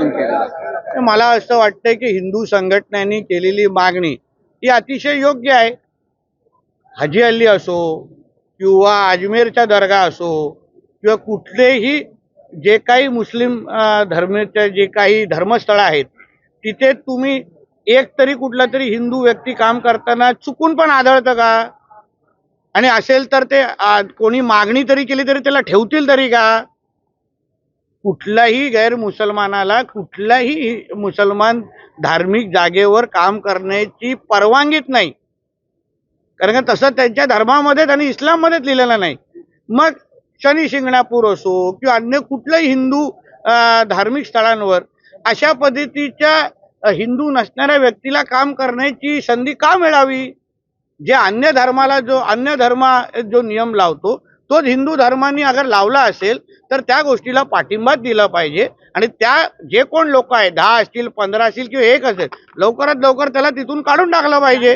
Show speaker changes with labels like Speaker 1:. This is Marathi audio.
Speaker 1: आंदोलन केलं?
Speaker 2: मला असं वाटतंय की हिंदू संघटनांनी केलेली मागणी ही अतिशय योग्य आहे. हाजी अली असो किंवा अजमेरचा दर्गा असो किंवा कुठलेही जे काही मुस्लिम धर्माचे जे काही धर्मस्थळ आहेत तिथे तुम्ही एक तरी कुठला तरी हिंदू व्यक्ती काम करताना चुकून पण आढळतं का? आणि असेल तर ते कोणी मागणी तरी केली तरी त्याला ठेवतील तरी का? कुठल्याही गैर मुसलमानाला कुठलाही मुसलमान धार्मिक जागेवर काम करण्याची परवानगीच नाही, कारण का तसं त्यांच्या धर्मामध्ये आणि इस्लाममध्येच लिहिलेलं नाही. मग शनी शिंगणापूर असो किंवा अन्य कुठल्याही हिंदू धार्मिक स्थळांवर अशा पद्धतीच्या हिंदू नसणाऱ्या व्यक्तीला काम करण्याची संधी का मिळावी? जे अन्य धर्माला अन्य धर्म जो नियम लावतो तोच हिंदू धर्माने अगर लावला असेल तर त्या गोष्टीला पाठिंबा दिला पाहिजे. आणि त्या जे कोण लोक आहेत 10 असतील 15 असतील किंवा 1 असेल लवकरात लवकर त्याला तिथून काढून टाकलं पाहिजे.